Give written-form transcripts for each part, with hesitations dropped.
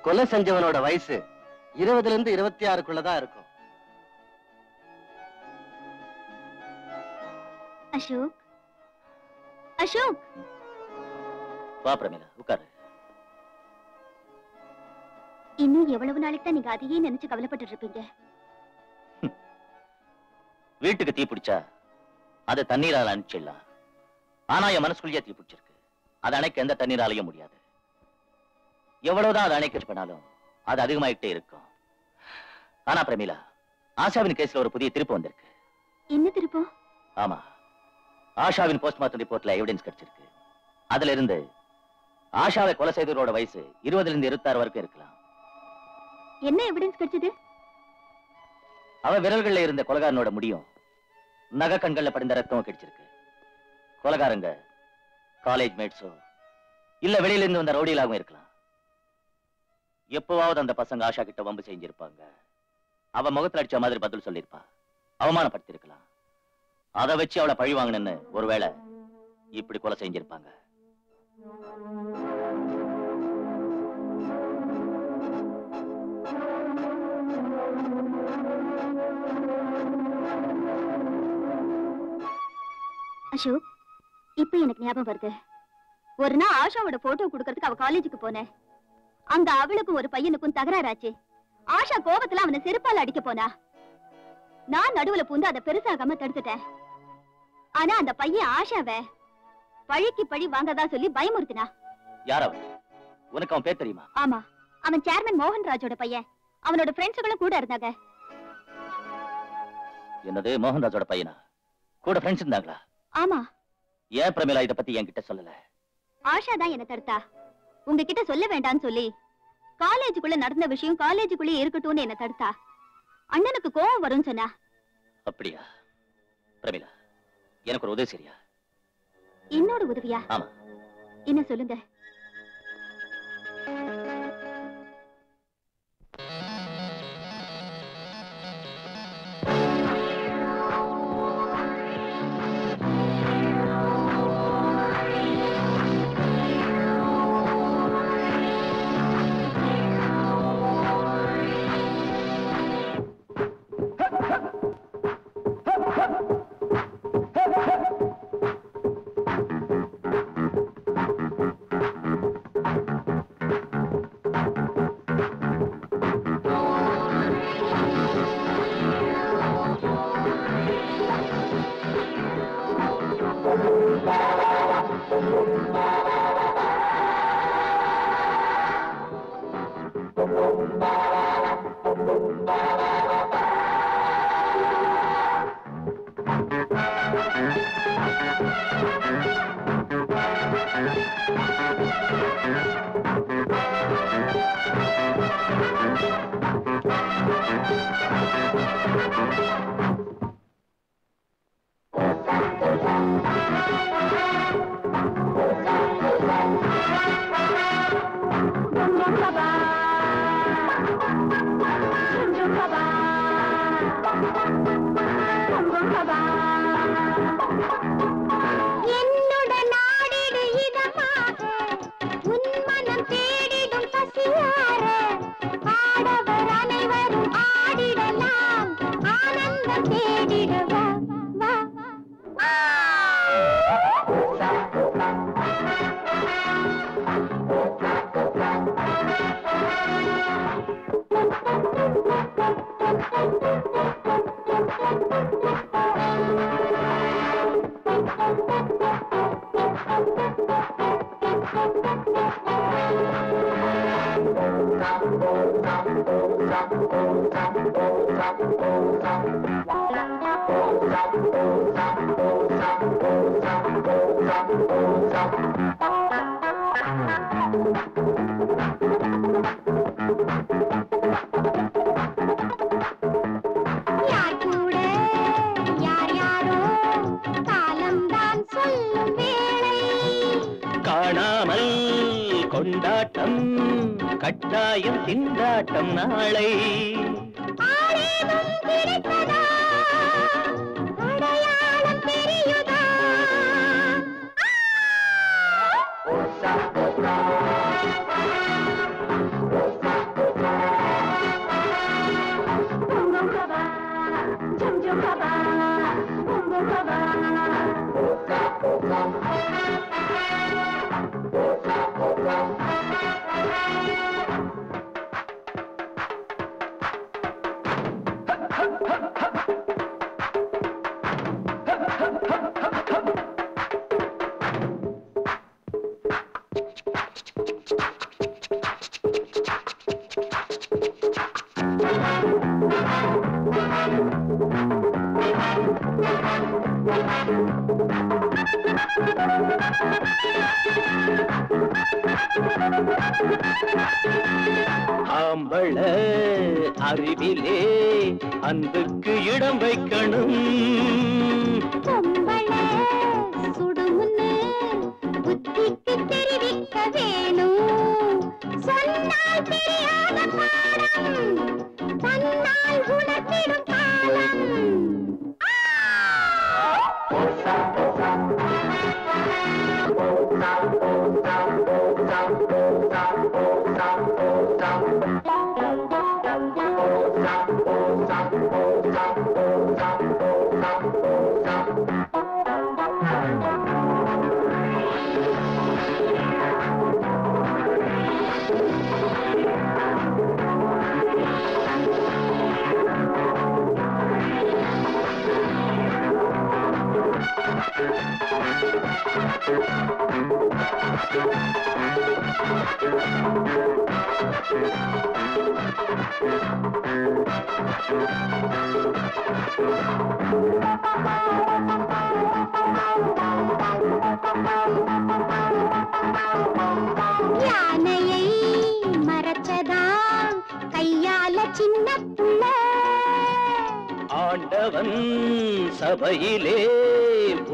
கொலை செஞ்சவனோட வயசு 20 இருந்து 26க்குள்ளதான் இருக்கும். அசோக், அசோக். வா பிரமிளா, உட்காரு. இன்னும் எவ்வளவு நாளைக்கு தான் நீங்க அதையே நினைச்சு கவலைப்பட்டு இருப்பீங்க? வீட்டுக்கு தீ பிடிச்சா அதை தண்ணீரால அணைச்சிடலாம். ஆனா என் மனசுக்குள்ளேயே தீ பிடிச்சிருக்கு. அதை அணைக்க எந்த தண்ணீராலையும் முடியாது. எவ்வளவுதான் அதை அணைக்க பண்ணாலும் அது அதிகமாயிட்டே இருக்கும். ஆனா பிரமிளா, ஆஷாவின் கேஸ்ல ஒரு புதிய திருப்பு வந்திருக்கு. என்ன திருப்பம்? ஆமா, ஆஷாவின் போஸ்ட்மார்ட்டம் ரிப்போர்ட்ல எவிடன்ஸ் கிடைச்சிருக்கு. அதுல இருந்து ஆஷாவை கொலை செய்தவரோட வயசு 20 இருந்து 26 வரைக்கும் இருக்கலாம். என்ன எவிடன்ஸ் கிடைச்சது? அவ விரல்கள்ல இருந்த கொலைகாரனோட முடியும் நகை கண்கள்ல படிந்த ரத்தமும் கிடைச்சிருக்கு. கொலைகாரங்க காலேஜ் மேட்ஸோ இல்ல வெளியில இருந்து வந்த ரவுடிகளாகவும் இருக்கலாம். எப்பவாவது அந்த பசங்க ஆஷா கிட்ட வம்பு செஞ்சிருப்பாங்க. அவ முகத்துல அடிச்ச மாதிரி பதில் சொல்லிருப்பா. அவமானப்படுத்தி இருக்கலாம். அதை வச்சு அவளை பழி வாங்கணும்னு ஒருவேளை இப்படி கொலை செஞ்சிருப்பாங்க. அசோக், இப்ப எனக்கு ஞாபகம் வருது. ஒரு நாள் ஆஷாவோட போட்டோ கொடுக்கறதுக்கு அவ காலேஜுக்கு போனேன். அங்க அவளுக்கும் ஒரு பையனுக்கும் தகராறாச்சு. ஆஷா கோபத்துல அவனை செருப்பால அடிக்க போனா. நான் நடுவுல பூந்து அதை பெருசாகாம தடுத்துட்டேன். ஆனா அந்த பையன் ஆஷாவை பழிக்கு பழி வாங்கதா சொல்லி பயமுறுத்தினா. யார் அவன்? உனக்கு அவன் பேர் தெரியுமா? ஆமா, அவன் சேர்மன் மோகன்ராஜோட பையன். அவனோட ஃப்ரெண்ட்ஸுகளும் கூட இருந்தாங்க. என்னது, மோகன்ராஜோட பையனா? கூட ஃப்ரெண்ட்ஸ் இருந்தாங்களா? ஆமா. ஏன் பிரமிளா இத பத்தி என்கிட்ட சொல்லல? ஆஷா தான் என்ன தடுத்தா. உங்ககிட்ட சொல்ல வேண்டாம்னு சொல்லி காலேஜுக்குள்ள நடந்த விஷயம் காலேஜுக்குள்ளே இருக்கட்டும்னு என்ன தடுத்தா. அண்ணனுக்கு கோவம் வரும்னு சொன்னா. அப்படியா? பிரமிளா, எனக்கு ஒரு உதவி சரியா? இன்னொரு உதவியா? ஆமா. என்ன சொல்லுங்க. கட்டாயம் திண்டாட்டம் நாளை Osa, osa. ஆம்பள அறிவிலே அன்புக்கு இடம் வைக்கணும். சுடுமுன்னு புத்திக்கு தெரிவிக்க வேணும். சொன்னால் தெரியாத பாடம் தன்னால் உணர்த்திடும் காலம். யானையை மறைச்சதான் கையால சின்ன புள்ள. ஆண்டவன் சபையிலே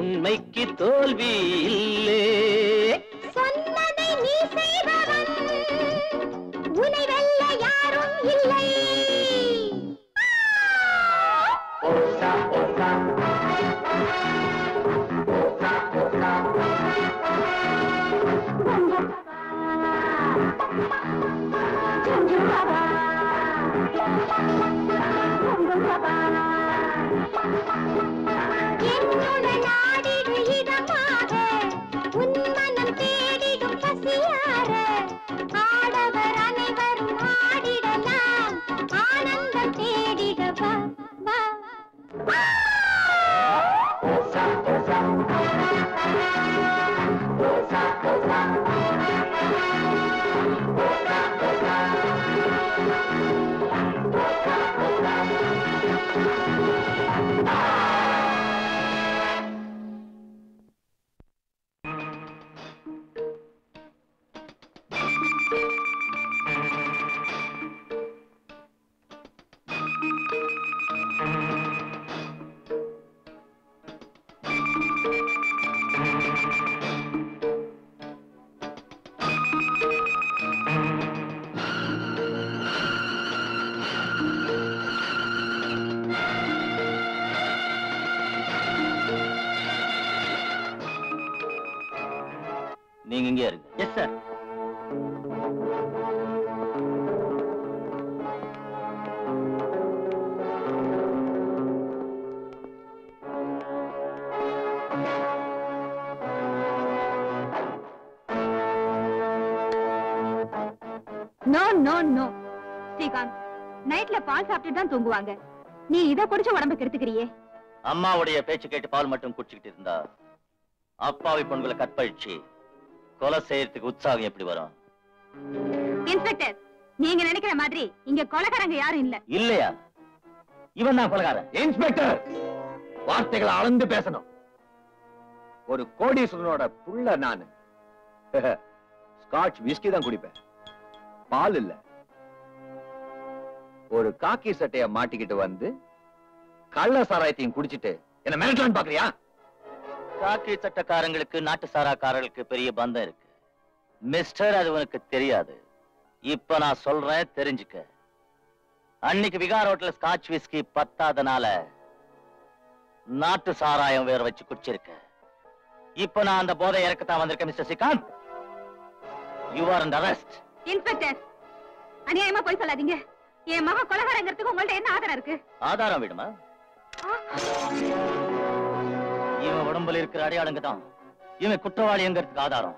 உண்மைக்கு தோல்வி இல்லே. சொன்னதை நீ செய்பவன் உன்னை வெல்ல யாரும் இல்லை. என்னோட நாடிடு இதமாக உன் மனம் தேடிடும் பசியார. ஆடவர் அனைவரும் ஆடிடலாம் ஆனந்தம் தேடிட வா வா. நீங்க இங்கே இருங்க. Yes sir. No no no Srikanth, நைட்ல பால் சாப்பிட்டு தான் தூங்குவாங்க. நீ இத குடிச்சு உடம்பு கெடுத்துக்கிறியே. அம்மாவுடைய பேச்சு கேட்டு பால் மட்டும் குடிச்சுக்கிட்டு இருந்தா அப்பாவி பொண்ணுகளை கற்பழிச்சு கொலை செய்யறதுக்கு உற்சாகம் எப்படி வரும்? இன்ஸ்பெக்டர், நீங்க நினைக்கிற மாதிரி இங்க கொலைகாரங்க யாரும் இல்ல. இல்லையா? இவன் தான் கொலைகாரன். இன்ஸ்பெக்டர், வார்த்தைகளை அளந்து பேசணும். ஒரு கோடீஸ்வரனோட புள்ள நானு. ஸ்காட்ச் விஸ்கி தான் குடிப்பேன், பால் இல்ல. ஒரு காக்கி சட்டைய மாட்டிக்கிட்டு வந்து கள்ள சாராயத்தையும் குடிச்சிட்டு என்ன மிரட்டலான்னு பாக்குறியா? காக்கி சட்டக்காரங்களுக்கு நாட்டு சாராக்காரர்களுக்கு பெரிய பந்தம் இருக்கு மிஸ்டர், அது உனக்கு தெரியாது. இப்ப நான் சொல்றேன், தெரிஞ்சுக்க. அன்னைக்கு விகார் ஹோட்டல் ஸ்காட்ச் விஸ்கி பத்தாதனால நாட்டு சாராயம் வேற வச்சு குடிச்சிருக்க. இப்ப நான் அந்த போதை இறக்கத்தான் வந்திருக்கேன் mister Srikanth. You are under arrest. Inspector, அநியாயமா போய் சொல்லாதீங்க. என் மகன் கொலைகாரங்கிறதுக்கு உங்கள்ட்ட என்ன ஆதாரம் இருக்கு? ஆதாரம் வேணுமா? இவன் உடம்புல இருக்கிற அடையாளங்க தான் இவன் குற்றவாளிங்கிறதுக்கு ஆதாரம்.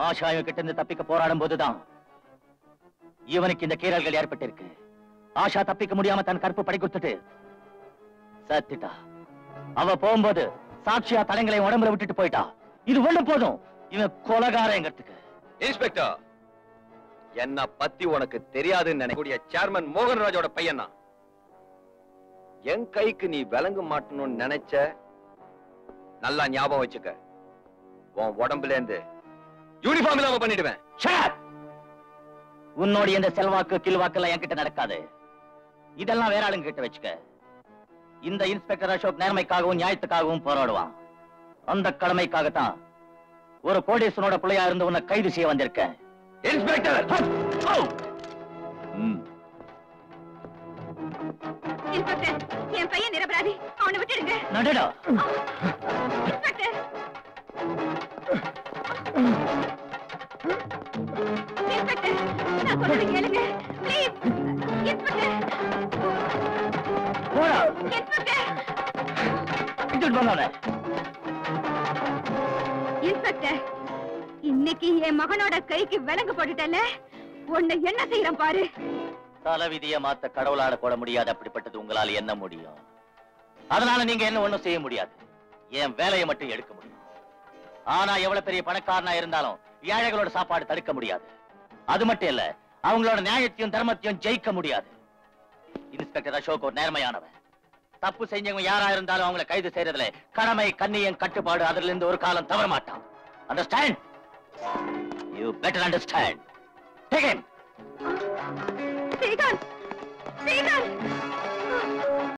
ஆஷா இவன் கிட்ட இருந்து தப்பிக்க போராடும் போதுதான் இவனுக்கு இந்த கீறல்கள் ஏற்பட்டிருக்கு. ஆஷா தப்பிக்க முடியாம தன் கற்பு படி கொடுத்துட்டு சத்திட்டா. அவ போகும்போது சாட்சியா தலைங்களை உடம்புல விட்டுட்டு போயிட்டா. இது ஒண்ணு போதும் இவன் கொலகாரங்கிறதுக்கு. இன்ஸ்பெக்டர், என்ன பத்தி உனக்கு தெரியாதுன்னு நினைக்கூடிய சேர்மன் மோகன்ராஜோட பையன் தான். என் கைக்கு நீ விளங்க மாட்டணும்னு நினைச்ச நல்லா ஞாபகம் வச்சுக்க. உன் உடம்புல இருந்து யூனிஃபார்ம் இல்லாம பண்ணிடுவேன். உன்னோட இந்த செல்வாக்கு கில்வாக்கு எல்லாம் என்கிட்ட நடக்காது. இதெல்லாம் வேற ஆளுங்க கிட்ட வச்சுக்க. இந்த இன்ஸ்பெக்டர் அசோக் நேர்மைக்காகவும் நியாயத்துக்காகவும் போராடுவான். அந்த கடமைக்காகத்தான் ஒரு கோடீஸ்வரனோட பிள்ளையா இருந்து உன்னை கைது செய்ய வந்திருக்கேன். இன்ஸ்பெக்டர், இன்ஸ்பெக்டர், என் பையன் நிரபராதி, அவனை விட்டுடுங்க. நடடா. இன்ஸ்பெக்டர், இன்ஸ்பெக்டர், நான் சொல்றதை கேளுங்க. Please inspector. போடா. இன்ஸ்பெக்டர். இன்ஜெக்ட் பண்ணானே. இன்ஸ்பெக்டர், இன்னைக்கு என் மகனோட கைக்கு விலங்கு போட்டுட்டல. உன்னை என்ன செய்யறேன் பாரு. தலைவிதியை மாத்த கடவுளால கூட முடியாது. அப்படிப்பட்டது உங்களால என்ன முடியும்? அதனால நீங்க என்ன ஒண்ணும் செய்ய முடியாது. என் வேலையை மட்டும் எடுக்க முடியும். ஆனா எவ்வளவு பெரிய பணக்காரனா இருந்தாலும் ஏழைகளோட சாப்பாடு தடுக்க முடியாது. அது மட்டும் இல்ல, அவங்களோட நியாயத்தையும் தர்மத்தையும் ஜெயிக்க முடியாது. இன்ஸ்பெக்டர் அசோக் ஒரு நேர்மையானவன். தப்பு செஞ்சவங்க யாரா இருந்தாலும் அவங்களை கைது செய்யறதுல கடமை, கண்ணியம், கட்டுப்பாடு அதுல இருந்து ஒரு காலம் தவற மாட்டான். Understand? You better understand. Take him. Srikanth, Srikanth.